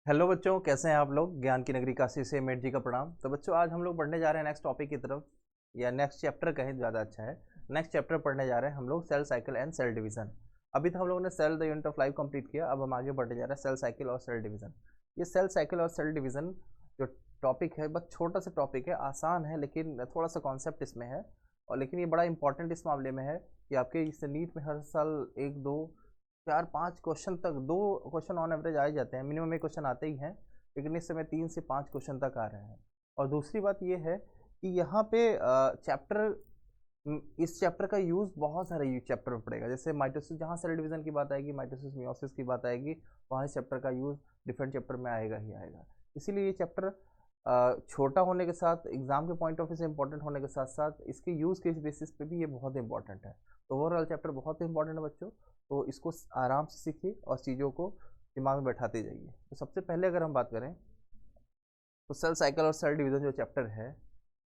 Hello बच्चों, कैसे हैं आप लोग। ज्ञान की नगरी काशी से मेट जी का प्रणाम। तो बच्चों, आज हम लोग पढ़ने जा रहे हैं नेक्स्ट टॉपिक की तरफ, या नेक्स्ट चैप्टर कहें ज़्यादा अच्छा है। नेक्स्ट चैप्टर पढ़ने जा रहे हैं हम लोग, cell cycle and cell division. अभी तो हम लोगों ने cell the unit of life complete किया, अब हम आगे बढ़ने जा रहे हैं सेल साइकिल और सेल डिवीजन। ये सेल साइकिल और सेल डिवीजन जो टॉपिक है, बस छोटा सा टॉपिक है, आसान है, लेकिन थोड़ा सा कॉन्सेप्ट इसमें है। और लेकिन ये बड़ा इंपॉर्टेंट इस मामले में है कि आपके इस नीट में हर साल एक दो चार पाँच क्वेश्चन तक, दो क्वेश्चन ऑन एवरेज आ ही जाते हैं, मिनिमम एक क्वेश्चन आते ही हैं, लेकिन इस समय 3 से 5 क्वेश्चन तक आ रहे हैं। और दूसरी बात ये है कि यहाँ पे चैप्टर, इस चैप्टर का यूज़ बहुत सारे चैप्टर में पड़ेगा। जैसे माइटोसिस, जहाँ सेल डिवीजन की बात आएगी, माइटोसिस मियोसिस की बात आएगी, वहाँ इस चैप्टर का यूज़ डिफरेंट चैप्टर में आएगा ही आएगा। इसीलिए ये चैप्टर छोटा होने के साथ, एग्जाम के पॉइंट ऑफ व्यू से इंपॉर्टेंट होने के साथ साथ, इसके यूज़ के बेसिस पे भी ये बहुत इंपॉर्टेंट है। तो ओवरऑल चैप्टर बहुत इंपॉर्टेंट है बच्चों, तो इसको आराम से सीखिए और चीज़ों को दिमाग में बैठाते जाइए। तो सबसे पहले अगर हम बात करें तो सेल साइकिल और सेल डिवीज़न जो चैप्टर है,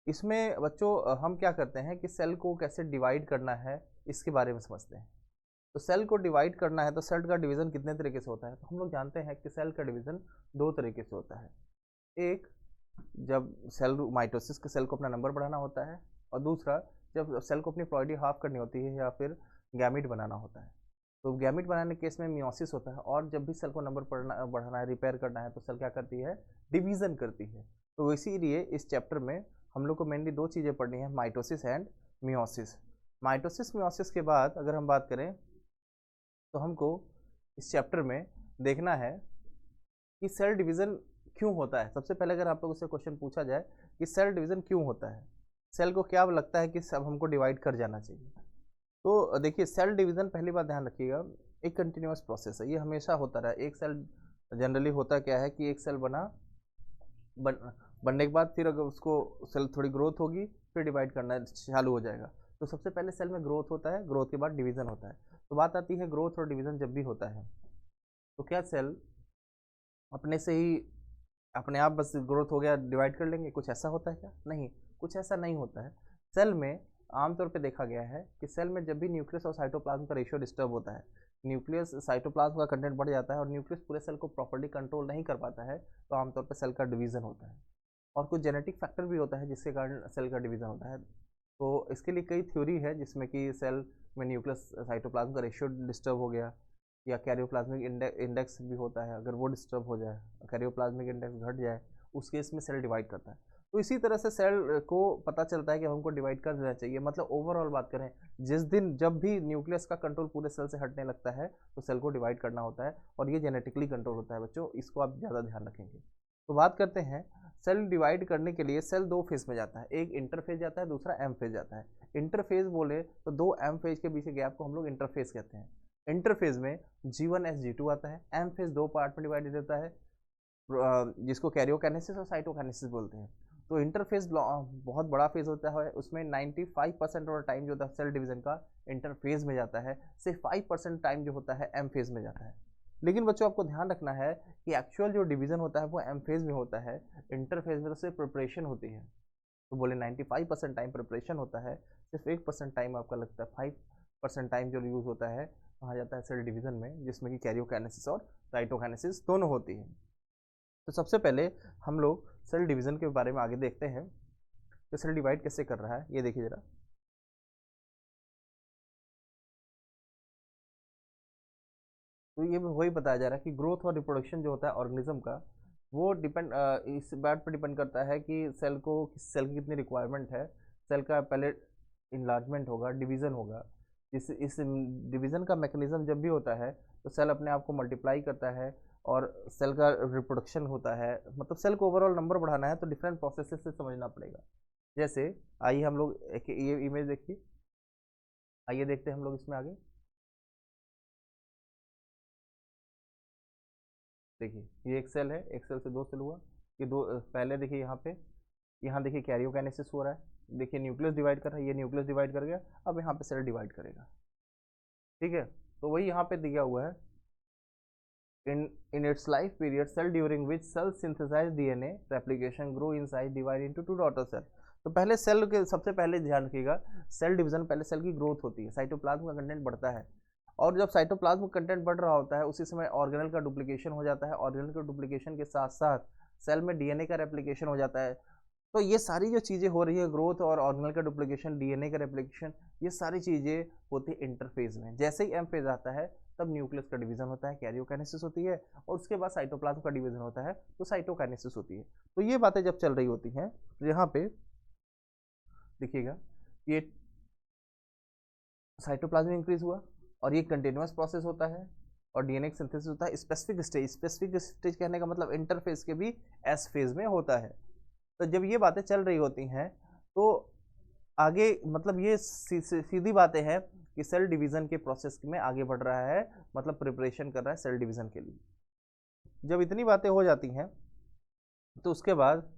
इसमें बच्चों हम क्या करते हैं कि सेल को कैसे डिवाइड करना है, इसके बारे में समझते हैं। तो सेल को डिवाइड करना है तो सेल का डिवीज़न कितने तरीके से होता है, तो हम लोग जानते हैं कि सेल का डिवीज़न 2 तरीके से होता है। एक, जब सेल माइटोसिस के सेल को अपना नंबर बढ़ाना होता है, और दूसरा जब सेल को अपनी प्लॉइडी हाफ करनी होती है या फिर गैमिट बनाना होता है। तो गैमिट बनाने के केस में मियोसिस होता है, और जब भी सेल को नंबर बढ़ाना है, रिपेयर करना है, तो सेल क्या करती है, डिवीज़न करती है। तो इसीलिए इस चैप्टर में हम लोग को मेनली 2 चीज़ें पढ़नी है, mitosis and meiosis. Mitosis meiosis के बाद अगर हम बात करें तो हमको इस चैप्टर में देखना है कि सेल डिवीज़न क्यों होता है। सबसे पहले अगर आप लोगों से क्वेश्चन पूछा जाए कि सेल डिवीज़न क्यों होता है, सेल को क्या लगता है कि सब हमको डिवाइड कर जाना चाहिए, तो देखिए सेल डिवीज़न, पहली बात ध्यान रखिएगा, एक कंटिन्यूस प्रोसेस है, ये हमेशा होता रहा। एक सेल जनरली होता क्या है कि एक सेल बन बनने के बाद फिर अगर उसको सेल थोड़ी ग्रोथ होगी, फिर डिवाइड करना चालू हो जाएगा। तो सबसे पहले सेल में ग्रोथ होता है, ग्रोथ के बाद डिवीज़न होता है। तो बात आती है ग्रोथ और डिवीज़न जब भी होता है, तो क्या सेल अपने से ही, अपने आप बस ग्रोथ हो गया डिवाइड कर लेंगे, कुछ ऐसा होता है क्या? नहीं, कुछ ऐसा नहीं होता है। सेल में आमतौर पे देखा गया है कि सेल में जब भी न्यूक्लियस और साइटोप्लाज्म का रेशियो डिस्टर्ब होता है, न्यूक्लियस साइटोप्लाज्म का कंटेंट बढ़ जाता है और न्यूक्लियस पूरे सेल को प्रॉपर्ली कंट्रोल नहीं कर पाता है, तो आमतौर पर सेल का डिवीज़न होता है। और कुछ जेनेटिक फैक्टर भी होता है जिसके कारण सेल का डिवीज़न होता है। तो इसके लिए कई थ्योरी है, जिसमें कि सेल में न्यूक्लियस साइटोप्लाज्म का रेशियो डिस्टर्ब हो गया, या कैरियोप्लाज्मिक इंडेक्स भी होता है, अगर वो डिस्टर्ब हो जाए, कैरियोप्लाज्मिक इंडेक्स घट जाए, उस केस में सेल डिवाइड करता है। तो इसी तरह से सेल को पता चलता है कि हमको डिवाइड कर देना चाहिए। मतलब ओवरऑल बात करें, जिस दिन जब भी न्यूक्लियस का कंट्रोल पूरे सेल से हटने लगता है, तो सेल को डिवाइड करना होता है, और ये जेनेटिकली कंट्रोल होता है बच्चों, इसको आप ज़्यादा ध्यान रखेंगे। तो बात करते हैं, सेल डिवाइड करने के लिए सेल 2 फेज में जाता है, एक इंटरफेज जाता है, दूसरा एम फेज जाता है। इंटरफेज बोले तो 2 एम फेज के बीच के गैप को हम लोग इंटरफेज कहते हैं। इंटरफेज में G1 S G2 आता है। एम फेज 2 पार्ट में डिवाइडेड होता है, जिसको कैरियोकाइनेसिस और साइटोकाइनेसिस बोलते हैं। तो इंटरफेज बहुत बड़ा फेज होता है, उसमें 95% और टाइम जो होता है सेल डिवीजन का इंटरफेज में जाता है, सिर्फ 5% टाइम जो होता है एम फेज में जाता है। लेकिन बच्चों, आपको ध्यान रखना है कि एक्चुअल जो डिवीजन होता है वो एम फेज में होता है, इंटरफेज में तो सिर्फ प्रिपरेशन होती है। तो बोले 95% टाइम प्रिपरेशन होता है, सिर्फ 1% टाइम आपका लगता है, 5% टाइम जो यूज़ होता है वहाँ जाता है सेल डिवीज़न में, जिसमें कि कैरियोकाइनेसिस और साइटोकाइनेसिस दोनों होती है। तो सबसे पहले हम लोग सेल डिवीज़न के बारे में आगे देखते हैं कि सेल डिवाइड कैसे कर रहा है। ये देखिए ज़रा, तो ये वही बताया जा रहा है कि ग्रोथ और रिप्रोडक्शन जो होता है ऑर्गेनिज्म का, वो डिपेंड, इस बात पर डिपेंड करता है कि सेल को, सेल की कितनी रिक्वायरमेंट है। सेल का पहले इन्लार्जमेंट होगा, डिवीज़न होगा। इस डिवीज़न का मैकेनिज्म जब भी होता है, तो सेल अपने आप को मल्टीप्लाई करता है, और सेल का रिप्रोडक्शन होता है। मतलब सेल को ओवरऑल नंबर बढ़ाना है तो डिफरेंट प्रोसेसेस से समझना पड़ेगा। जैसे आइए हम लोग एक ये इमेज देखिए, आइए देखते हैं हम लोग इसमें आगे। देखिए ये एक सेल है, एक सेल से 2 सेल हुआ, ये दो, पहले देखिए यहाँ पे, यहाँ देखिए कैरियोकाइनेसिस हो रहा है, देखिए न्यूक्लियस डिवाइड कर रहा है, ये न्यूक्लियस डिवाइड कर गया, अब यहाँ पे सेल डिवाइड करेगा। ठीक है, तो वही यहाँ पे दिया हुआ है, in its life period cell during which cell synthesize DNA replication grow in size divide into 2 daughter cell. तो पहले सेल के सबसे पहले ध्यान रखिएगा, सेल डिवीजन पहले सेल की ग्रोथ होती है, साइटोप्लाज्म का कंटेंट बढ़ता है, और जब साइटोप्लाज्म कंटेंट बढ़ रहा होता है उसी समय ऑर्गेनेल का डुप्लीकेशन हो जाता है, ऑर्गेनेल का डुप्लीकेशन के साथ साथ सेल में डीएनए का रेप्लिकेशन हो जाता है। तो ये सारी जो चीज़ें हो रही है, ग्रोथ और ऑर्गेनेल का डुप्लीकेशन, डीएनए का रेप्लिकेशन, ये सारी चीज़ें होती है इंटरफेज में। जैसे ही एम फेज आता है तब न्यूक्लियस का डिवीजन होता है, कैरियोकाइनेसिस होती है, और उसके बाद साइटोप्लाज्म का डिवीजन होता है तो साइटोकाइनेसिस होती है। तो ये बातें जब चल रही होती हैं तो यहाँ पे देखिएगा ये साइटोप्लाज्म इंक्रीज हुआ और ये कंटिन्यूस प्रोसेस होता है और डीएनए सिंथेसिस होता है। स्पेसिफिक स्टेज कहने का मतलब इंटरफेज के भी एस फेज में होता है। तो जब ये बातें चल रही होती हैं तो आगे मतलब ये सीधी बातें हैं कि सेल डिवीजन के प्रोसेस में आगे बढ़ रहा है, मतलब प्रिपरेशन कर रहा है सेल डिवीजन के लिए। जब इतनी बातें हो जाती हैं तो उसके बाद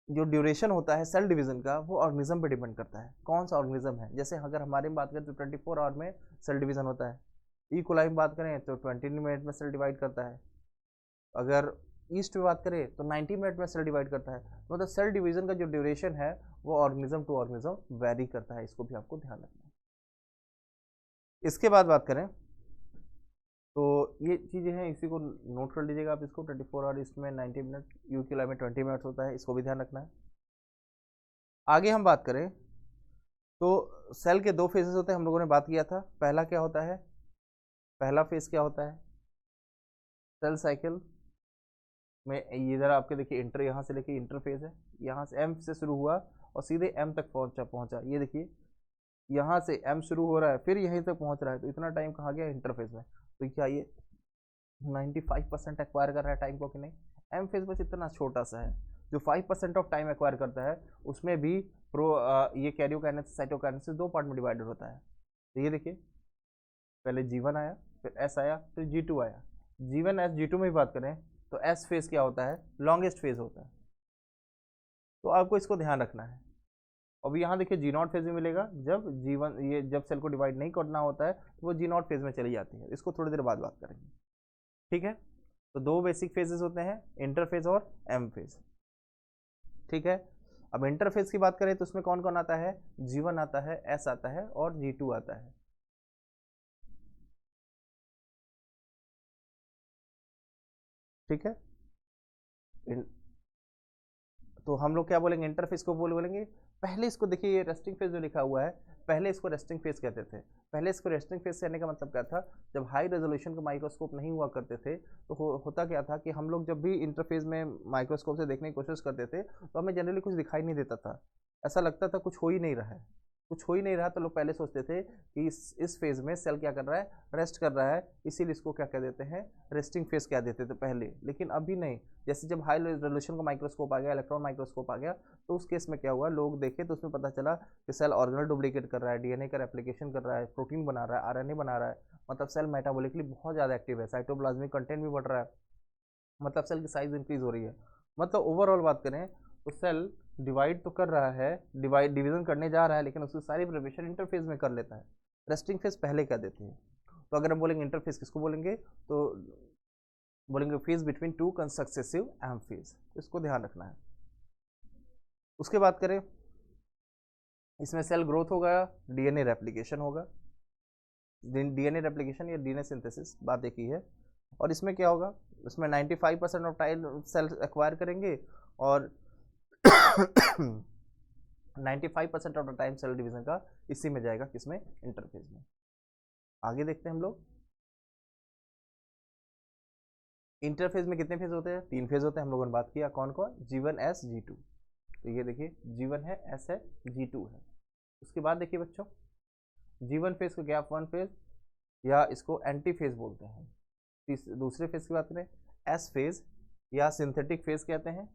जो ड्यूरेशन होता है सेल डिवीजन का वो ऑर्गेनिज्म पे डिपेंड करता है, कौन सा ऑर्गेनिज्म है। जैसे अगर हमारे में बात करें तो 24 आवर में सेल डिवीजन होता है। ई कोलाई में बात करें तो 20 मिनट में सेल डिवाइड करता है। अगर ईस्ट में बात करें तो 90 मिनट में सेल डिवाइड करता है। मतलब सेल डिवीजन का जो ड्यूरेशन है वो ऑर्गेनिज्म टू ऑर्गेनिज्म वेरी करता है, इसको भी आपको ध्यान रखना है। इसके बाद बात करें तो ये चीज़ें हैं, इसी को नोट कर लीजिएगा आप इसको। 24 आवर ईस्ट में 90 मिनट, यू के में 20 मिनट्स होता है, इसको भी ध्यान रखना है। आगे हम बात करें तो सेल के दो फेजेस होते हैं, हम लोगों ने बात किया था। पहला क्या होता है, पहला फेज क्या होता है सेल साइकिल में, इधर आपके देखिए इंटर, यहाँ से देखिए इंटरफेज है, यहाँ से एम से शुरू हुआ और सीधे एम तक पहुँचा। ये देखिए यहाँ से एम शुरू हो रहा है फिर यहीं तक पहुँच रहा है, तो इतना टाइम कहाँ गया इंटरफेज में। तो क्या ये 95% एक्वायर कर रहा है टाइम को कि नहीं। एम फेज बस इतना छोटा सा है जो 5% ऑफ टाइम एक्वायर करता है, उसमें भी ये कैरियोकाइनेसिस साइटोकाइनेसिस दो पार्ट में डिवाइडेड होता है। तो ये देखिए पहले G1 आया, फिर S आया, फिर G2 आया। G1 S G2 में भी बात करें तो S फेज क्या होता है, लॉन्गेस्ट फेज होता है। तो आपको इसको ध्यान रखना है। अब यहाँ देखिए G0 फेज में मिलेगा जब G1 ये जब सेल को डिवाइड नहीं करना होता है तो वो G0 फेज में चली जाती है। इसको थोड़ी देर बाद बात करेंगे, ठीक है। तो दो बेसिक फेजेस होते हैं, इंटरफेज और एम फेज, ठीक है। अब इंटरफेज की बात करें तो उसमें कौन कौन आता है, G1 आता है, S आता है और G2 आता है, ठीक है। तो हम लोग क्या बोलेंगे, इंटरफेस को बोलेंगे। पहले इसको देखिए, ये रेस्टिंग फेज जो लिखा हुआ है, पहले इसको रेस्टिंग फेज कहते थे। पहले इसको रेस्टिंग फेज कहने का मतलब क्या था, जब हाई रेजोल्यूशन का माइक्रोस्कोप नहीं हुआ करते थे तो होता क्या था कि हम लोग जब भी इंटरफेज में माइक्रोस्कोप से देखने की कोशिश करते थे तो हमें जनरली कुछ दिखाई नहीं देता था, ऐसा लगता था कुछ हो ही नहीं रहा है। कुछ हो ही नहीं रहा तो लोग पहले सोचते थे कि इस फेज में सेल क्या कर रहा है, रेस्ट कर रहा है, इसीलिए इसको क्या कह देते हैं, रेस्टिंग फेज कह देते थे पहले। लेकिन अभी नहीं, जैसे जब हाई रेजोल्यूशन का माइक्रोस्कोप आ गया, इलेक्ट्रॉन माइक्रोस्कोप आ गया, तो उस केस में क्या हुआ, लोग देखे तो उसमें पता चला कि सेल ऑर्गेनल डुप्लीकेट कर रहा है, डीएनए का रेप्लिकेशन कर रहा है, प्रोटीन बना रहा है, आरएनए बना रहा है। मतलब सेल मेटाबॉलिकली बहुत ज़्यादा एक्टिव है, साइटोप्लाज्मिक कंटेंट भी बढ़ रहा है, मतलब सेल की साइज इंक्रीज हो रही है। मतलब ओवरऑल बात करें तो सेल डिवाइड तो कर रहा है, डिवीजन करने जा रहा है, लेकिन उसकी सारी प्रिपरेशन इंटरफेज में कर लेता है, रेस्टिंग फेज पहले कर देते हैं। तो अगर हम बोलेंगे इंटरफेज किसको बोलेंगे, तो बोलेंगे phase between two successive M phase, इसको ध्यान रखना है। उसके बात करें, इसमें सेल ग्रोथ होगा, डीएनए रेप्लिकेशन होगा, डीएनए रेप्लिकेशन या डीएनए सिंथेसिस बात एक ही है। और इसमें क्या होगा, इसमें 95% ऑफ टाइम सेल एक्वायर करेंगे और 95% of the time cell division का इसी में जाएगा, किसमें, इंटरफेज में। आगे देखते हैं हम लोग, इंटरफेज में कितने फेज होते हैं, 3 फेज होते हैं, हम लोगों ने बात किया कौन कौन, G1 S G2। तो ये देखिए G1 है, S है, G2 है। उसके बाद देखिए बच्चों, G1 फेज को गैप 1 फेज या इसको एंटी फेज बोलते हैं। दूसरे फेज की बात करें S फेज या सिंथेटिक फेज कहते हैं।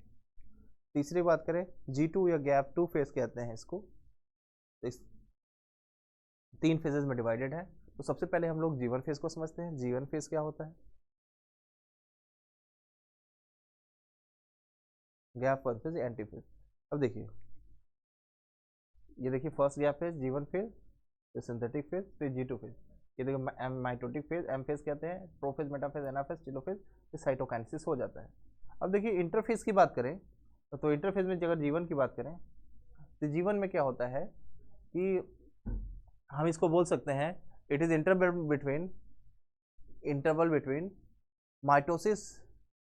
तीसरी बात करें G2 या गैप 2 फेज कहते हैं इसको। तो इस 3 फेजेस में डिवाइडेड है। तो सबसे पहले हम लोग G1 फेज को समझते हैं। G1 फेज क्या होता है, गैप 1 फेज, एंटी फेज। अब देखिए, ये देखिए first gap phase G1 phase, फिर सिंथेटिक फेज, फिर G2 फेज। ये देखिए माइटोटिक फेज, एम फेज कहते हैं, प्रोफेज, मेटाफेज, एनाफेज, टेलोफेज, फिर साइटोकाइनेसिस हो जाता है। अब देखिए इंटरफेज की बात करें तो इंटरफेज में अगर G1 की बात करें तो G1 में क्या होता है कि हम इसको बोल सकते हैं it is interval between mitosis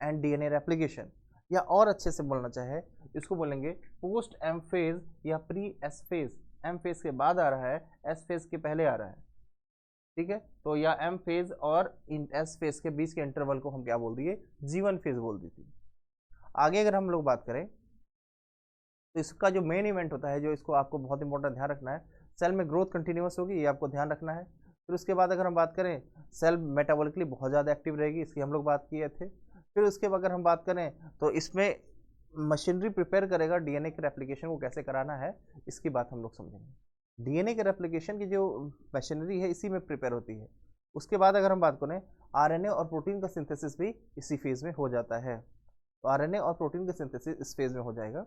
and DNA replication, या और अच्छे से बोलना चाहे इसको बोलेंगे पोस्ट एम फेज या pre S phase. M phase के बाद आ रहा है, एस फेज के पहले आ रहा है, ठीक है। तो या एम फेज और एस फेज के बीच के इंटरवल को हम क्या बोल दिए, G1 फेज बोल दी थी। आगे अगर हम लोग बात करें तो इसका जो मेन इवेंट होता है, जो इसको आपको बहुत इंपॉर्टेंट ध्यान रखना है, सेल में ग्रोथ कंटिन्यूस होगी, ये आपको ध्यान रखना है। फिर उसके बाद अगर हम बात करें, सेल मेटाबॉलिकली बहुत ज़्यादा एक्टिव रहेगी, इसकी हम लोग बात किए थे। फिर उसके बाद अगर हम बात करें तो इसमें मशीनरी प्रिपेयर करेगा डीएनए के रेप्लिकेशन को कैसे कराना है, इसकी बात हम लोग समझेंगे। डीएनए के रेप्लिकेशन की जो मशीनरी है इसी में प्रिपेयर होती है। उसके बाद अगर हम बात करें, आरएनए और प्रोटीन का सिंथेसिस भी इसी फेज में हो जाता है। तो आरएनए और प्रोटीन का सिंथेसिस इस फेज में हो जाएगा,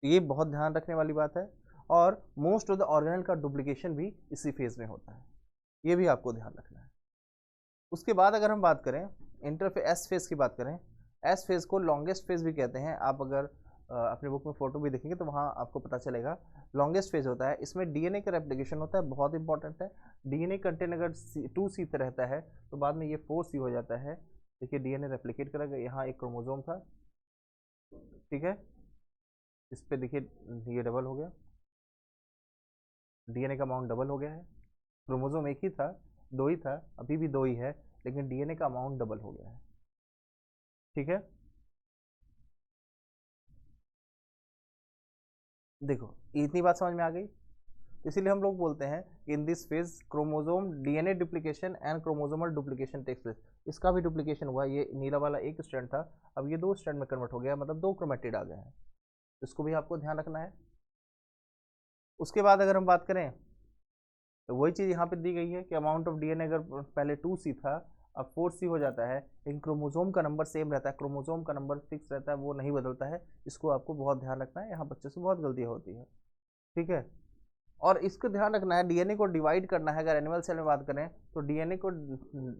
ये बहुत ध्यान रखने वाली बात है। और मोस्ट ऑफ द ऑर्गेनेल का डुप्लीकेशन भी इसी फेज में होता है, ये भी आपको ध्यान रखना है। उसके बाद अगर हम बात करें इंटरफेस एस फेज की बात करें, एस फेज को लॉन्गेस्ट फेज भी कहते हैं। आप अगर अपने बुक में फोटो भी देखेंगे तो वहाँ आपको पता चलेगा लॉन्गेस्ट फेज होता है। इसमें डीएनए का रेप्लिकेशन होता है, बहुत इंपॉर्टेंट है। डीएनए कंटेंट अगर 2C रहता है तो बाद में ये 4C हो जाता है। देखिए डीएनए रेप्लिकेट करेगा, यहाँ एक क्रोमोजोम था, ठीक है, इस पे देखिए ये डबल हो गया, डीएनए का अमाउंट डबल हो गया है। क्रोमोजोम एक ही था, 2 ही था, अभी भी 2 ही है, लेकिन डीएनए का अमाउंट डबल हो गया है, ठीक है। देखो इतनी बात समझ में आ गई, इसीलिए हम लोग बोलते हैं कि in this phase chromosome DNA duplication and chromosomal duplication takes place. इसका भी डुप्लीकेशन हुआ, ये नीला वाला एक स्ट्रैंड था, अब ये 2 स्ट्रैंड में कन्वर्ट हो गया, मतलब 2 क्रोमेटिड आ गए हैं, इसको भी आपको ध्यान रखना है। उसके बाद अगर हम बात करें तो वही चीज़ यहाँ पे दी गई है कि अमाउंट ऑफ डीएनए अगर पहले 2C था, अब 4C हो जाता है, लेकिन क्रोमोजोम का नंबर सेम रहता है, क्रोमोजोम का नंबर फिक्स रहता है, वो नहीं बदलता है। इसको आपको बहुत ध्यान रखना है, यहाँ बच्चे से बहुत गलतियाँ होती है, ठीक है। और इसको ध्यान रखना है, डीएनए को डिवाइड करना है। अगर एनिमल सेल में बात करें तो डीएनए को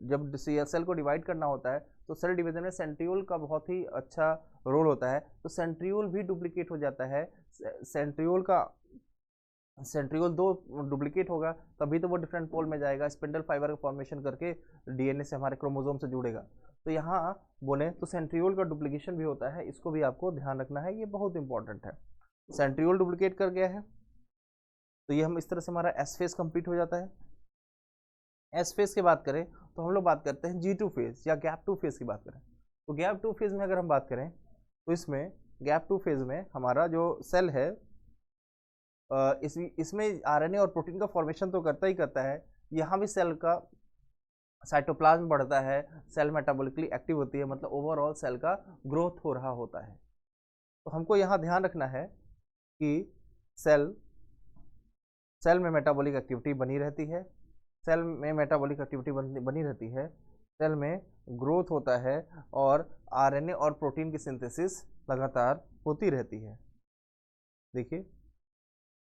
जब सेल को डिवाइड करना होता है तो सेल डिवीजन में सेंट्रियोल का बहुत ही अच्छा रोल होता है। तो सेंट्रियोल भी डुप्लीकेट हो जाता है, सेंट्रियोल 2 डुप्लीकेट होगा, तभी तो वो डिफरेंट पोल में जाएगा, स्पिंडल फाइबर का फॉर्मेशन करके डीएनए से हमारे क्रोमोजोम से जुड़ेगा। तो यहाँ बोले तो सेंट्रियोल का डुप्लीकेशन भी होता है, इसको भी आपको ध्यान रखना है, ये बहुत इंपॉर्टेंट है। सेंट्रियोल डुप्लीकेट कर गया है तो ये हम इस तरह से हमारा एस फेज कंप्लीट हो जाता है। एस फेज की बात करें तो हम लोग बात करते हैं G2 फेज या गैप 2 फेज की बात करें। तो गैप 2 फेज में अगर हम बात करें तो इसमें गैप 2 फेज में हमारा जो सेल है इसमें आरएनए और प्रोटीन का फॉर्मेशन तो करता ही करता है, यहाँ भी सेल का साइटोप्लाज्म बढ़ता है, सेल मेटाबॉलिकली एक्टिव होती है, मतलब ओवरऑल सेल का ग्रोथ हो रहा होता है। तो हमको यहाँ ध्यान रखना है कि सेल में मेटाबॉलिक एक्टिविटी बनी रहती है, सेल में मेटाबॉलिक एक्टिविटी बनी रहती है, सेल में ग्रोथ होता है और आरएनए और प्रोटीन की सिंथेसिस लगातार होती रहती है। देखिए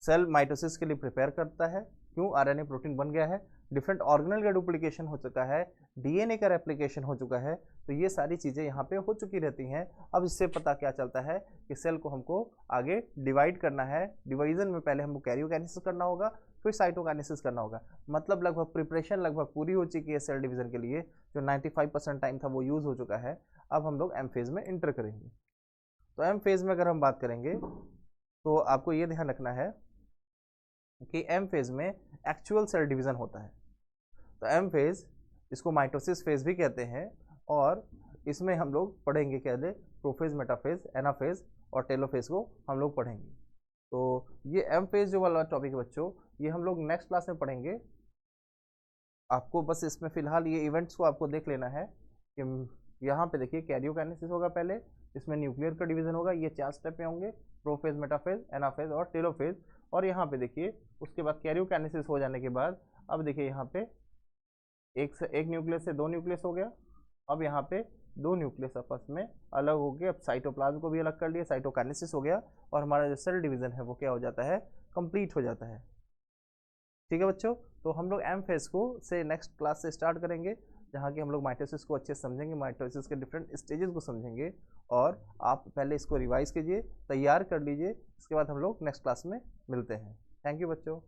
सेल माइटोसिस के लिए प्रिपेयर करता है, क्यों, आरएनए प्रोटीन बन गया है, डिफरेंट ऑर्गेनल का डुप्लीकेशन हो चुका है, डीएनए का रेप्लिकेशन हो चुका है, तो ये सारी चीज़ें यहाँ पे हो चुकी रहती हैं। अब इससे पता क्या चलता है कि सेल को हमको आगे डिवाइड करना है। डिवीजन में पहले हमको कैरियोकाइनेसिस करना होगा, फिर साइटोकाइनेसिस करना होगा, मतलब लगभग प्रिपरेशन लगभग पूरी हो चुकी है सेल डिवीजन के लिए। जो 95% टाइम था वो यूज़ हो चुका है। अब हम लोग एम फेज में इंटर करेंगे। तो एम फेज में अगर हम बात करेंगे तो आपको ये ध्यान रखना है कि एम फेज में एक्चुअल सेल डिवीजन होता है। तो एम फेज, इसको माइटोसिस फेज भी कहते हैं, और इसमें हम लोग पढ़ेंगे क्या है, प्रोफेज, मेटाफेज, एनाफेज और टेलोफेज को हम लोग पढ़ेंगे। तो ये एम फेज जो वाला टॉपिक है बच्चों, ये हम लोग नेक्स्ट क्लास में पढ़ेंगे। आपको बस इसमें फिलहाल ये इवेंट्स को आपको देख लेना है कि यहाँ पे देखिए कैरियोकाइनेसिस होगा पहले, इसमें न्यूक्लियर का डिवीजन होगा, ये 4 स्टेप में होंगे, प्रोफेज, मेटाफेज, एनाफेज और टेलोफेज। और यहाँ पे देखिए उसके बाद कैरियोकाइनेसिस हो जाने के बाद अब देखिए यहाँ पे एक न्यूक्लियस से 2 न्यूक्लियस हो गया, अब यहाँ पे 2 न्यूक्लियस आपस में अलग हो गए, अब साइटोप्लाज्म को भी अलग कर लिया, साइटोकाइनेसिस हो गया, और हमारा जो सेल डिवीजन है वो क्या हो जाता है, कंप्लीट हो जाता है। ठीक है बच्चों, तो हम लोग एम फेज को से नेक्स्ट क्लास से स्टार्ट करेंगे, जहाँ की हम लोग माइटोसिस को अच्छे से समझेंगे, माइटोसिस के डिफरेंट स्टेजेस को समझेंगे, और आप पहले इसको रिवाइज कीजिए, तैयार कर लीजिए, इसके बाद हम लोग नेक्स्ट क्लास में मिलते हैं। थैंक यू बच्चों।